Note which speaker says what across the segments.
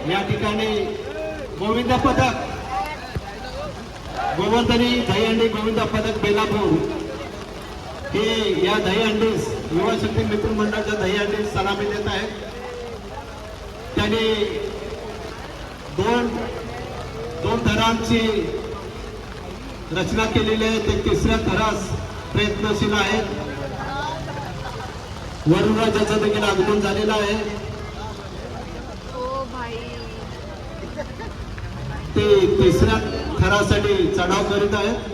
Speaker 1: या ठिकाणी गोविंद पदक गोवर्धनी दहीहंडी गोविंद पदक बेलापूर हे या दहीहंडीस युवा शक्ती मित्र मंडळाच्या दहीहंडीस सलामी देत आहेत. त्यांनी दोन थरांची रचना केलेली आहे. ते तिसऱ्या थरास प्रयत्नशील आहेत. वरुणराजाचं देखील आगमन झालेलं आहे. ते तिसऱ्या थरासाठी चढाव करीत आहेत.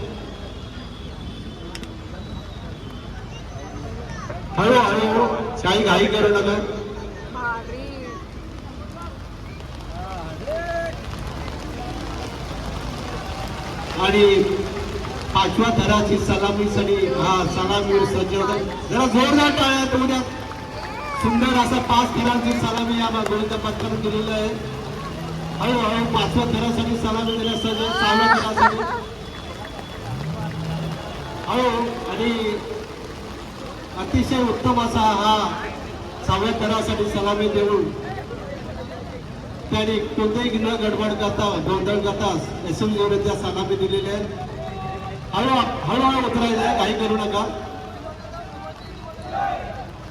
Speaker 1: हळूहळू काही घाई करू नका. आणि पाचव्या थराची सलामीसाठी सलामीवर सज्ज होता. जरा जोरदार टाळ्या तेवढ्या. सुंदर असा 5 थरांची सलामी या गोविंद पथकाने दिलेली आहे. हळूहळू 5व्या थरासाठी सलामी देण्यास सज्ज. 6व्या थरासाठी हळू आणि अतिशय उत्तम असा हा 6व्या थरासाठी सलामी देऊन त्यांनी कोणतेही न गडबड करता गोंधळ करता एसएम जोरेच्या सलामी दिलेल्या आहेत. हळूहळू उतरायचं, काही करू नका.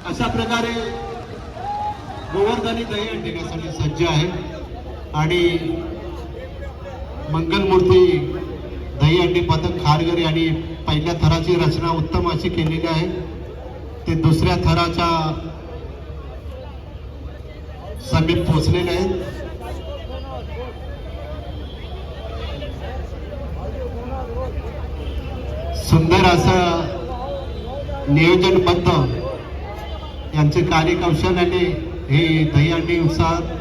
Speaker 1: अशा प्रकारे गोवर्धनी दहीहंडी देण्यासाठी सज्ज आहे. आणि मंगलमूर्ती दहीहंडी पथक खारघरी आणि पहिल्या थराची रचना उत्तम अशी केलेली आहे. ते दुसऱ्या थराच्या समीप पोहोचलेले आहेत. सुंदर असं नियोजनबद्ध यांचे कार्यकौशल्याने हे दहीहंडी उत्साहात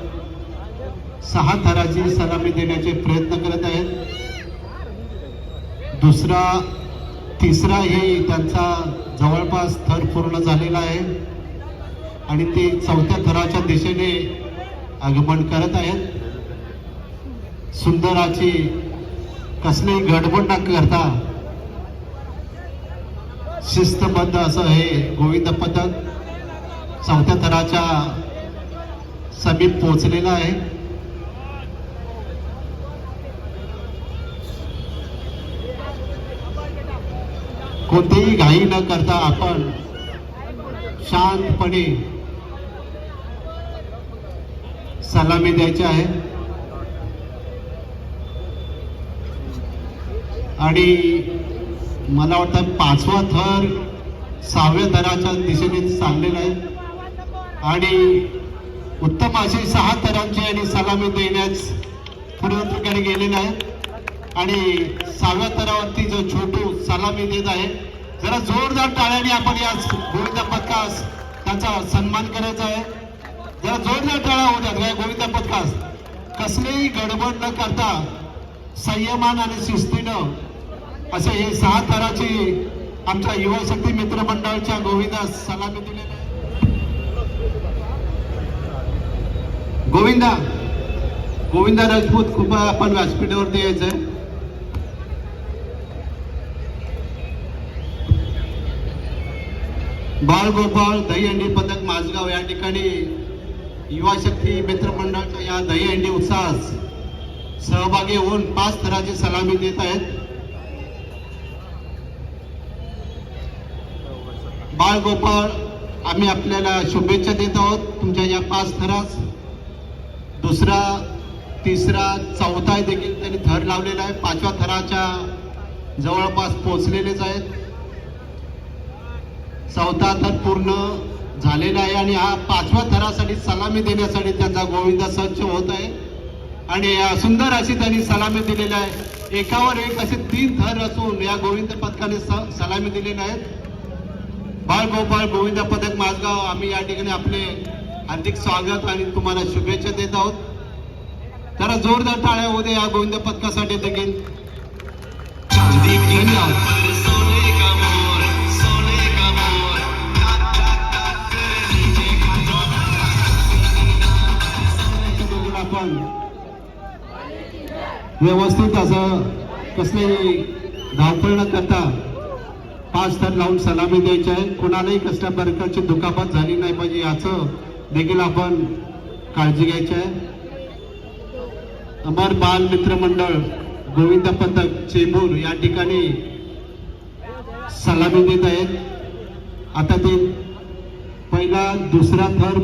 Speaker 1: 6 थराची सलामी देण्याचे प्रयत्न करत आहेत. तिसरा हे त्यांचा जवळपास थर पूर्ण झालेला आहे आणि ते 4थ्या थराच्या दिशेने आगमन करत आहेत. सुंदराची कसलीही गडबड न करता शिस्तबद्ध असं हे गोविंद पथक 4थ्या थराच्या समीप पोहोचलेलं आहे. कोणतीही घाई न करता आपण शांतपणे सलामी द्यायची आहे. आणि मला वाटतं 5वा थर 6व्या थराच्या दिशेने चाललेला आहे आणि उत्तम अशी 6 थरांची आणि सलामी देण्यास पूर्वपरीकडे गेलेला आहे. आणि 6व्या थरावरती जो छोटू सलामी देत आहे. जरा जोरदार टाळ्याने आपण या गोविंद पथकास त्यांचा सन्मान करायचा आहे. जरा जोरदार टाळ्या होत्यात या गोविंद पथकास. कसलीही गडबड न करता संयमान आणि शिस्तीनं असे हे 6 थराची आमच्या युवा शक्ती मित्र मंडळाच्या गोविंदास सलामी दिलेली आहे. गोविंदा राजपूत कृपया आपण व्यासपीठावरती यायचंय. बाळगोपाळ दहीहंडी पथक माझगाव या ठिकाणी युवा शक्ती मित्र मंडळाच्या या दहीहंडी उत्साहास सहभागी होऊन 5 थराची सलामी देत आहेत. बाळगोपाळ आम्ही आपल्याला शुभेच्छा देत आहोत तुमच्या या 5 थरास. दुसरा, तिसरा, 4था देखील त्यांनी थर लावलेला आहे. 5व्या थराच्या जवळपास पोहोचलेलेच आहेत. 4था थर पूर्ण झालेला आहे आणि हा 5व्या थरासाठी सलामी देण्यासाठी त्यांचा गोविंद सज्ज होत आहे. आणि सुंदर अशी त्यांनी सलामी दिलेली आहे. एकावर एक असे 3 थर असून या गोविंद पथकाने सलामी दिलेली आहेत. बाळगोपाळ गोविंद पथक माझगाव आम्ही या ठिकाणी आपले हार्दिक स्वागत आणि तुम्हाला शुभेच्छा देत आहोत. जरा जोरदार टाळ्या होऊ दे या गोविंद पथकासाठी देखील. आपण व्यवस्थित असं कसलेही धावपळ न करता 5 थर लावून सलामी द्यायची आहे. कोणालाही कसल्या प्रकारची दुखापत झाली नाही पाहिजे याचं देखील आपण काळजी घ्यायची आहे. अमर बाल मित्र मंडळ गोविंद पथक चेंबूर या ठिकाणी सलामी देत आहेत. आता ते पहिला दुसरा थर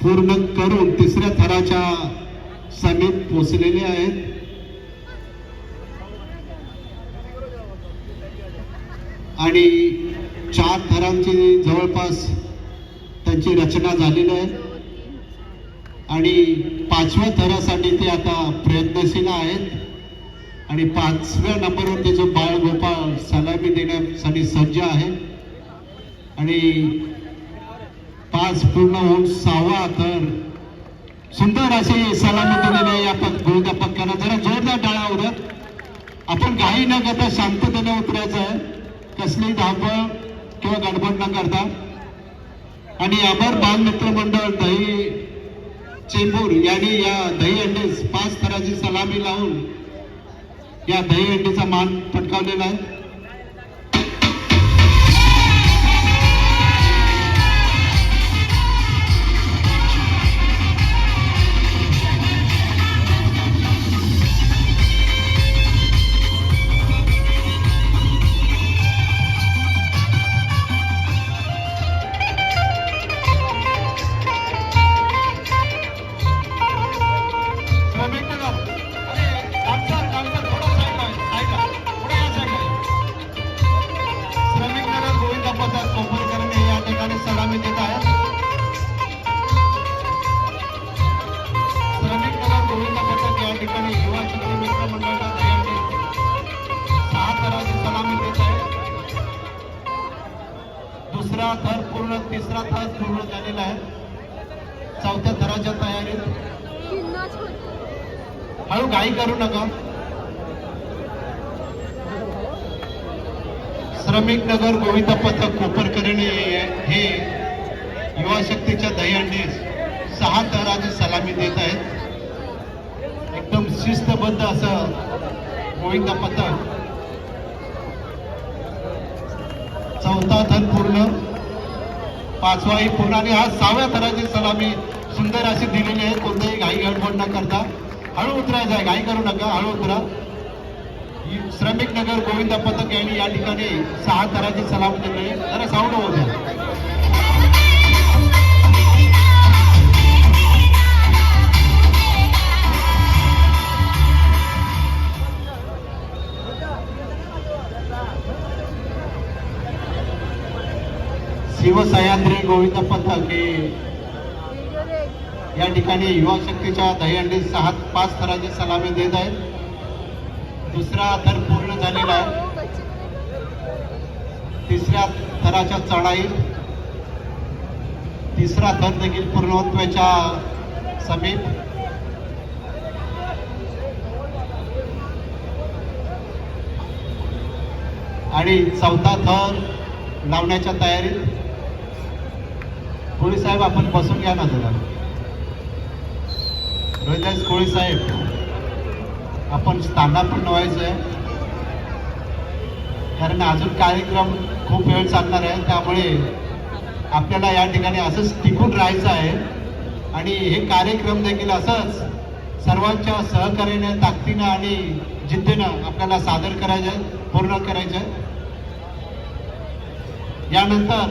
Speaker 1: पूर्ण करून तिसऱ्या थराच्या समीप पोहोचलेले आहेत. आणि 4 थरांची जवळपास त्यांची रचना झालेली आहे आणि 5व्या थरासाठी ते आता प्रयत्नशील आहेत. आणि 5व्या नंबरवरती जो बाळगोपाळ सलामी देण्यासाठी सज्ज आहे. आणि 5 पूर्ण होऊन 6वा थर सुंदर अशी सलामी दिलेली आहे. या गोविंदा पक्क्याला जरा जोरदार टाळ्या उद्यात. आपण घाई न करता शांततेने उतरायचं आहे, कसली धावपळ किंवा गडबड न करता. आणि अमर बाल मित्र मंडळ दही चेंबूर यांनी या दहीहंडीस 5 थराची सलामी लावून या दहीहंडीचा मान पटकावलेला आहे. सलामी देत आहेत. श्रमिक नगर गोविंद पथक या ठिकाणी युवा शक्ती मित्र मंडळाच्या दहीहंडी 6 थराची सलामी देत आहे. दुसरा थर पूर्ण, तिसरा थर पूर्ण झालेला आहे. 4थ्या थराच्या तयारीत. हळू घाई करू नका. श्रमिक नगर गोविंद पथक कोपरकरणे हे युवा शक्तीच्या दहीहंडीस 6 थराची सलामी देत आहेत. एकदम शिस्तबद्ध असं गोविंद पथक. 4था थर पूर्ण, 5वाही पूर्ण आणि हा 6व्या थराची सलामी सुंदर अशी दिलेली आहे. कोणतेही घाई गडबड न करता हळू उतरायचं आहे, घाई करू नका, हळू उतरा. श्रमिक नगर गोविंद पथक यांनी या ठिकाणी 6 थराची सलामी दिली आहे. जरा साऊंड होऊ द्या. शिवसह्याद्री गोविंद पथक हे या ठिकाणी युवा शक्तीच्या दहीहंडी 5 थराची सलामी देत आहेत. दुसरा थर पूर्ण झालेला आहे. तिसऱ्या थराच्या चढाईत तिसरा थर देखील पूर्णत्वाच्या समीप. आणि 4था थर लावण्याच्या तयारीत. कोळी साहेब आपण बसून घ्या ना जरा. रोहिदास कोळी साहेब आपण स्थानापन्न पण व्हायचं आहे, कारण अजून कार्यक्रम खूप वेळ चालणार आहे. त्यामुळे आपल्याला या ठिकाणी असंच टिकून राहायचं आहे आणि हे कार्यक्रम देखील असंच सर्वांच्या सहकार्याने, ताकदीनं आणि जिद्दीनं आपल्याला सादर करायचं आहे, पूर्ण करायचं आहे. यानंतर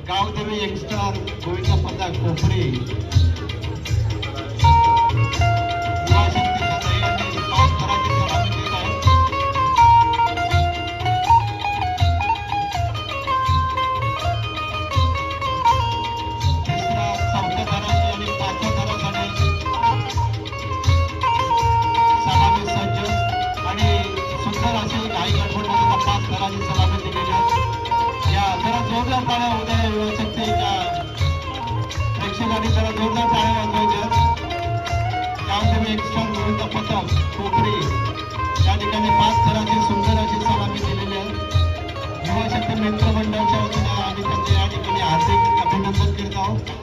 Speaker 1: गावदेवी यंगस्टर गोविंद पथक कोपरी युवा शक्तीच्या दहीहंडी 5 थराची सलामी देत आहे. तिसऱ्या, 4थ्या थराची आणि 5व्या थरासाठी सलामी सज्ज आणि सुंदर अशी घाई गडबड 5 थराची सलामी दिलेली आहे. या जरा जोरदार टाळ्या होत्या युवा शक्तीच्या असतील आणि त्याला जोरदार टाळ्या वाजवायच्या. त्यामध्ये एक्स्ट्रा गोविंद पथक कोकणी या ठिकाणी 5 थराची सुंदर अशी सलामी दिलेली आहे. युवा शक्ती मित्र मंडळाच्या वतीनं आम्ही त्यांचे या ठिकाणी हार्दिक अभिनंदन करत आहोत.